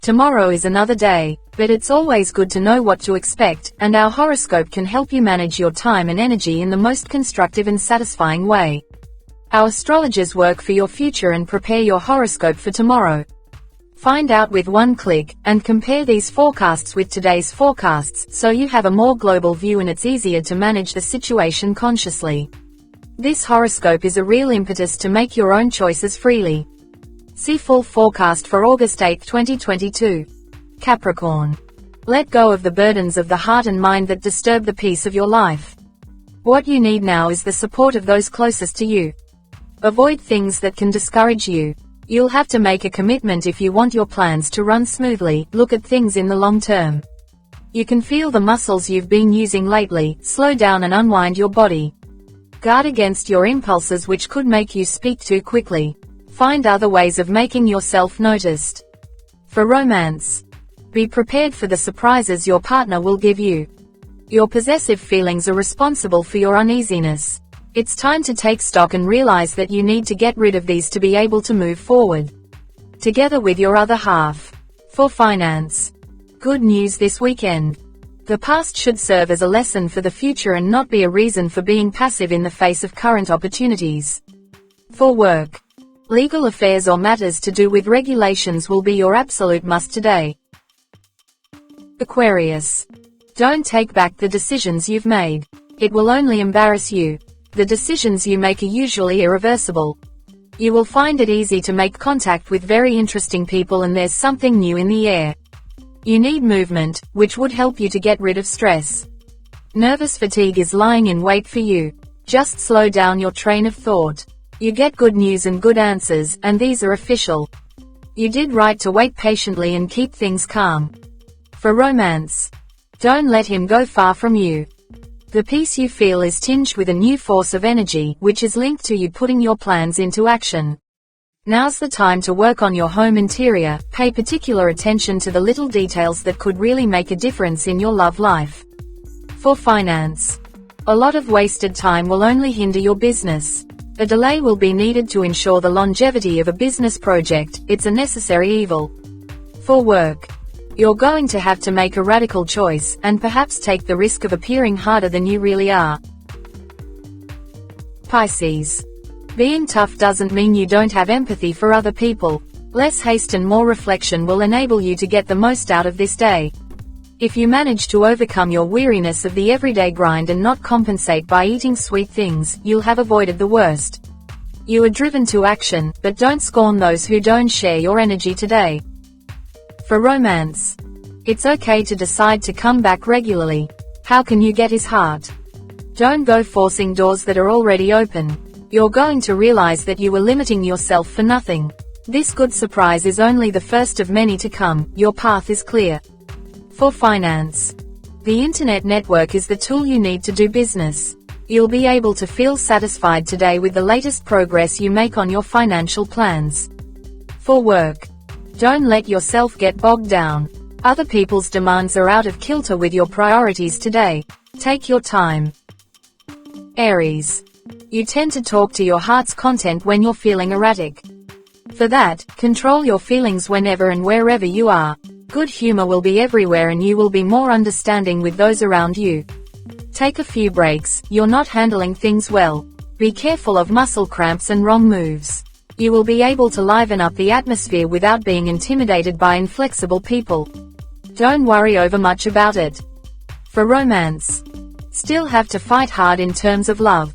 Tomorrow is another day, but it's always good to know what to expect, and our horoscope can help you manage your time and energy in the most constructive and satisfying way. Our astrologers work for your future and prepare your horoscope for tomorrow. Find out with one click, and compare these forecasts with today's forecasts, so you have a more global view and it's easier to manage the situation consciously. This horoscope is a real impetus to make your own choices freely. See full forecast for August 8, 2022. Capricorn. Let go of the burdens of the heart and mind that disturb the peace of your life. What you need now is the support of those closest to you. Avoid things that can discourage you. You'll have to make a commitment if you want your plans to run smoothly. Look at things in the long term. You can feel the muscles you've been using lately. Slow down and unwind your body. Guard against your impulses which could make you speak too quickly. Find other ways of making yourself noticed. For romance. Be prepared for the surprises your partner will give you. Your possessive feelings are responsible for your uneasiness. It's time to take stock and realize that you need to get rid of these to be able to move forward. Together with your other half. For finance. Good news this weekend. The past should serve as a lesson for the future and not be a reason for being passive in the face of current opportunities. For work. Legal affairs or matters to do with regulations will be your absolute must today. Aquarius. Don't take back the decisions you've made. It will only embarrass you. The decisions you make are usually irreversible. You will find it easy to make contact with very interesting people and there's something new in the air. You need movement, which would help you to get rid of stress. Nervous fatigue is lying in wait for you. Just slow down your train of thought. You get good news and good answers, and these are official. You did right to wait patiently and keep things calm. For romance. Don't let him go far from you. The peace you feel is tinged with a new force of energy, which is linked to you putting your plans into action. Now's the time to work on your home interior. Pay particular attention to the little details that could really make a difference in your love life. For finance. A lot of wasted time will only hinder your business. A delay will be needed to ensure the longevity of a business project. It's a necessary evil. For work. You're going to have to make a radical choice, and perhaps take the risk of appearing harder than you really are. Pisces. Being tough doesn't mean you don't have empathy for other people. Less haste and more reflection will enable you to get the most out of this day. If you manage to overcome your weariness of the everyday grind and not compensate by eating sweet things, you'll have avoided the worst. You are driven to action, but don't scorn those who don't share your energy today. For romance. It's okay to decide to come back regularly. How can you get his heart? Don't go forcing doors that are already open. You're going to realize that you were limiting yourself for nothing. This good surprise is only the first of many to come. Your path is clear. For finance. The internet network is the tool you need to do business. You'll be able to feel satisfied today with the latest progress you make on your financial plans. For work. Don't let yourself get bogged down. Other people's demands are out of kilter with your priorities today. Take your time. Aries. You tend to talk to your heart's content when you're feeling erratic. For that, control your feelings whenever and wherever you are. Good humor will be everywhere and you will be more understanding with those around you. Take a few breaks. You're not handling things well. Be careful of muscle cramps and wrong moves. You will be able to liven up the atmosphere without being intimidated by inflexible people. Don't worry over much about it. For romance. Still have to fight hard in terms of love.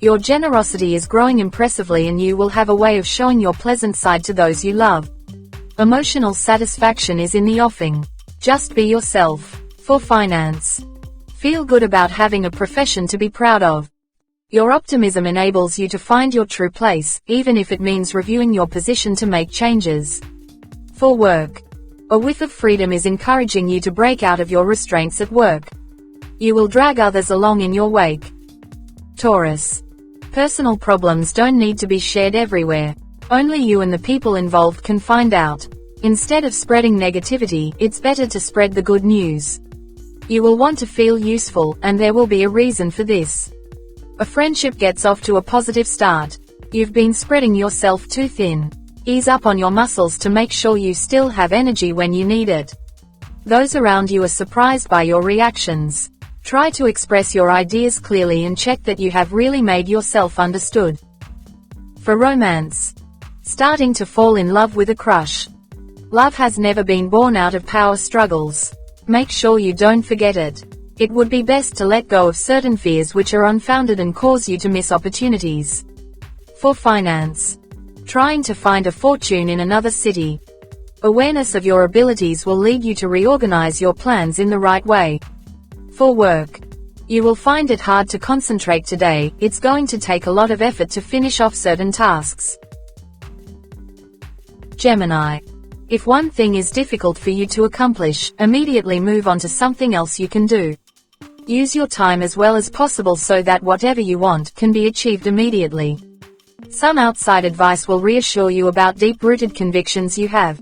Your generosity is growing impressively and you will have a way of showing your pleasant side to those you love. Emotional satisfaction is in the offing. Just be yourself. For finance. Feel good about having a profession to be proud of. Your optimism enables you to find your true place, even if it means reviewing your position to make changes. For work. A whiff of freedom is encouraging you to break out of your restraints at work. You will drag others along in your wake. Taurus. Personal problems don't need to be shared everywhere. Only you and the people involved can find out. Instead of spreading negativity, it's better to spread the good news. You will want to feel useful, and there will be a reason for this. A friendship gets off to a positive start. You've been spreading yourself too thin. Ease up on your muscles to make sure you still have energy when you need it. Those around you are surprised by your reactions. Try to express your ideas clearly and check that you have really made yourself understood. For romance. Starting to fall in love with a crush. Love has never been born out of power struggles. Make sure you don't forget it. It would be best to let go of certain fears which are unfounded and cause you to miss opportunities. For finance. Trying to find a fortune in another city. Awareness of your abilities will lead you to reorganize your plans in the right way. For work. You will find it hard to concentrate today. It's going to take a lot of effort to finish off certain tasks. Gemini. If one thing is difficult for you to accomplish, immediately move on to something else you can do. Use your time as well as possible so that whatever you want can be achieved immediately. Some outside advice will reassure you about deep-rooted convictions you have.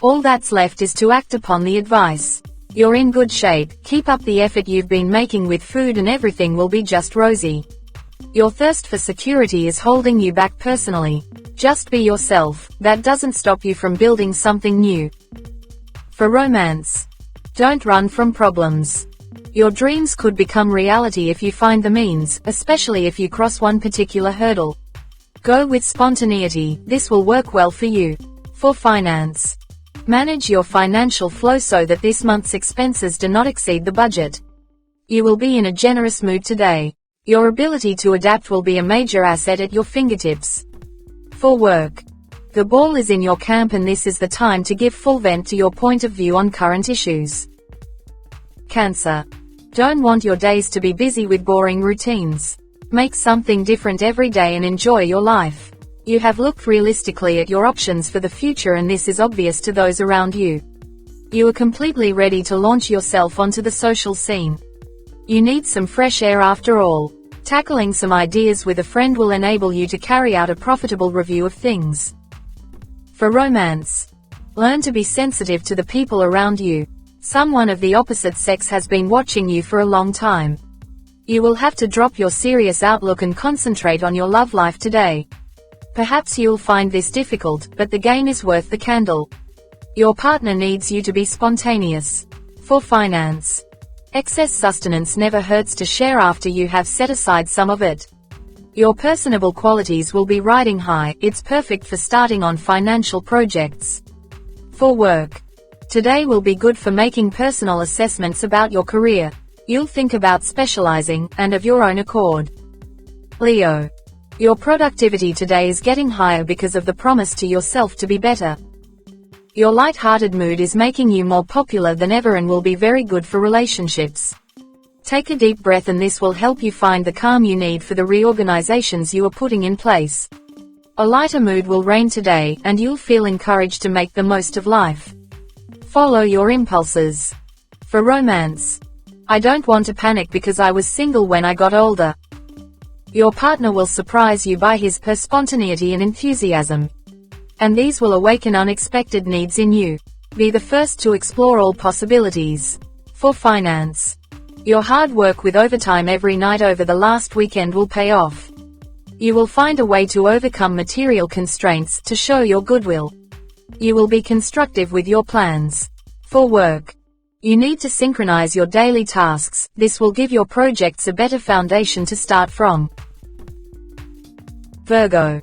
All that's left is to act upon the advice. You're in good shape, keep up the effort you've been making with food and everything will be just rosy. Your thirst for security is holding you back personally. Just be yourself, that doesn't stop you from building something new. For romance. Don't run from problems. Your dreams could become reality if you find the means, especially if you cross one particular hurdle. Go with spontaneity, this will work well for you. For finance. Manage your financial flow so that this month's expenses do not exceed the budget. You will be in a generous mood today. Your ability to adapt will be a major asset at your fingertips. For work. The ball is in your camp and this is the time to give full vent to your point of view on current issues. Cancer. Don't want your days to be busy with boring routines. Make something different every day and enjoy your life. You have looked realistically at your options for the future and this is obvious to those around you. You are completely ready to launch yourself onto the social scene. You need some fresh air after all. Tackling some ideas with a friend will enable you to carry out a profitable review of things. For romance. Learn to be sensitive to the people around you. Someone of the opposite sex has been watching you for a long time. You will have to drop your serious outlook and concentrate on your love life today. Perhaps you'll find this difficult, but the gain is worth the candle. Your partner needs you to be spontaneous. For finance. Excess sustenance never hurts to share after you have set aside some of it. Your personable qualities will be riding high, it's perfect for starting on financial projects. For work. Today will be good for making personal assessments about your career. You'll think about specializing, and of your own accord. Leo. Your productivity today is getting higher because of the promise to yourself to be better. Your light-hearted mood is making you more popular than ever and will be very good for relationships. Take a deep breath and this will help you find the calm you need for the reorganizations you are putting in place. A lighter mood will reign today, and you'll feel encouraged to make the most of life. Follow your impulses. For romance. I don't want to panic because I was single when I got older. Your partner will surprise you by her spontaneity and enthusiasm. And these will awaken unexpected needs in you. Be the first to explore all possibilities. For finance. Your hard work with overtime every night over the last weekend will pay off. You will find a way to overcome material constraints to show your goodwill. You will be constructive with your plans. For work. You need to synchronize your daily tasks, this will give your projects a better foundation to start from. Virgo.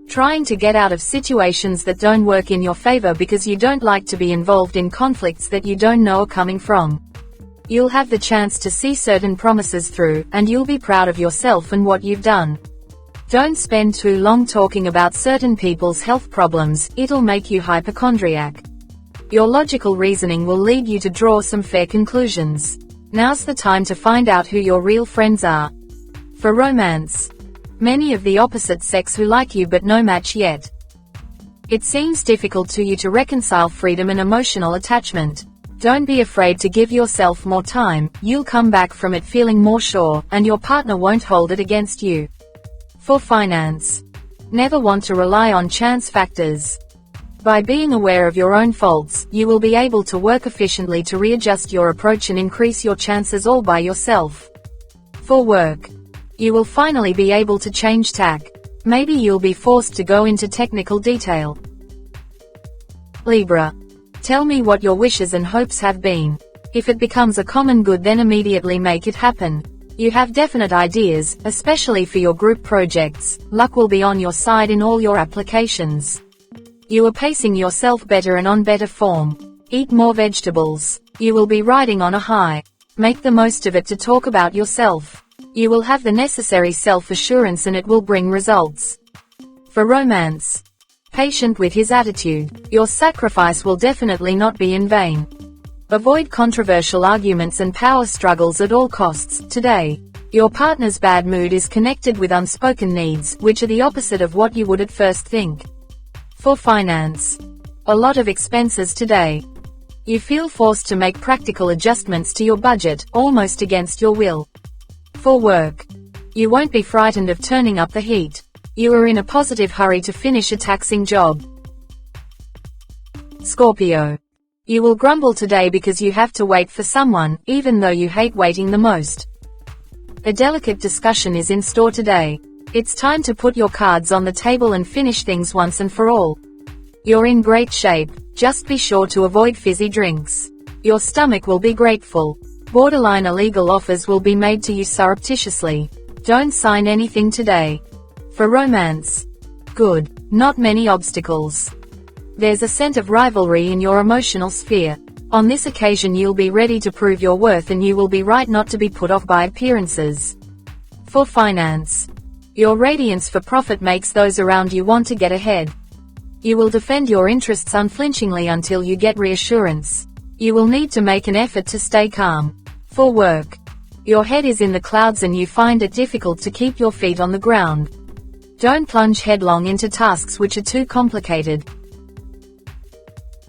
Trying to get out of situations that don't work in your favor because you don't like to be involved in conflicts that you don't know are coming from. You'll have the chance to see certain promises through, and you'll be proud of yourself and what you've done. Don't spend too long talking about certain people's health problems, it'll make you hypochondriac. Your logical reasoning will lead you to draw some fair conclusions. Now's the time to find out who your real friends are. For romance. Many of the opposite sex who like you but no match yet. It seems difficult to you to reconcile freedom and emotional attachment. Don't be afraid to give yourself more time, you'll come back from it feeling more sure, and your partner won't hold it against you. For finance. Never want to rely on chance factors. By being aware of your own faults, you will be able to work efficiently to readjust your approach and increase your chances all by yourself. For work. You will finally be able to change tack. Maybe you'll be forced to go into technical detail. Libra. Tell me what your wishes and hopes have been. If it becomes a common good, then immediately make it happen. You have definite ideas, especially for your group projects. Luck will be on your side in all your applications. You are pacing yourself better and on better form. Eat more vegetables. You will be riding on a high. Make the most of it to talk about yourself. You will have the necessary self-assurance and it will bring results. For romance. Patient with his attitude. Your sacrifice will definitely not be in vain. Avoid controversial arguments and power struggles at all costs. Today, your partner's bad mood is connected with unspoken needs, which are the opposite of what you would at first think. For finance. A lot of expenses today. You feel forced to make practical adjustments to your budget, almost against your will. For work. You won't be frightened of turning up the heat. You are in a positive hurry to finish a taxing job. Scorpio. You will grumble today because you have to wait for someone, even though you hate waiting the most. A delicate discussion is in store today. It's time to put your cards on the table and finish things once and for all. You're in great shape, just be sure to avoid fizzy drinks. Your stomach will be grateful. Borderline illegal offers will be made to you surreptitiously. Don't sign anything today. For romance. Good. Not many obstacles. There's a scent of rivalry in your emotional sphere. On this occasion you'll be ready to prove your worth and you will be right not to be put off by appearances. For finance. Your radiance for profit makes those around you want to get ahead. You will defend your interests unflinchingly until you get reassurance. You will need to make an effort to stay calm. For work. Your head is in the clouds and you find it difficult to keep your feet on the ground. Don't plunge headlong into tasks which are too complicated.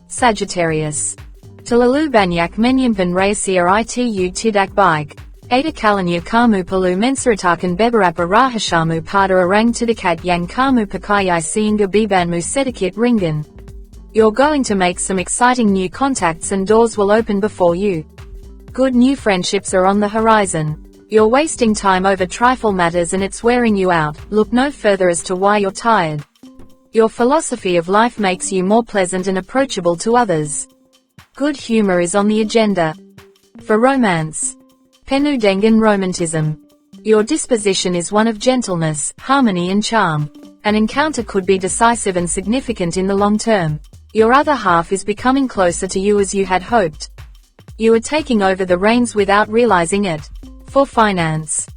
Sagittarius. Talalu banyak menyimpan rahasia itu tidak baik. Ada kalanya kamu perlu menceritakan beberapa rahasiamu pada orang terdekat yang kamu percayai sehingga bebanmu sedikit ringan. You're going to make some exciting new contacts and doors will open before you. Good new friendships are on the horizon. You're wasting time over trifle matters and it's wearing you out. Look no further as to why you're tired. Your philosophy of life makes you more pleasant and approachable to others. Good humor is on the agenda. For romance. Penuh dengan romantism. Your disposition is one of gentleness, harmony and charm. An encounter could be decisive and significant in the long term. Your other half is becoming closer to you as you had hoped. You are taking over the reins without realizing it. For finance.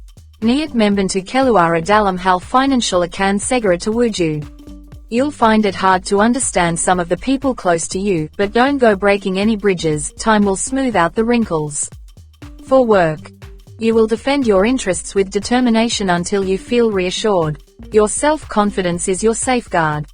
Niat membantu keluarga dalam hal financial akan segera terwujud. You'll find it hard to understand some of the people close to you, but don't go breaking any bridges, time will smooth out the wrinkles. For work. You will defend your interests with determination until you feel reassured. Your self-confidence is your safeguard.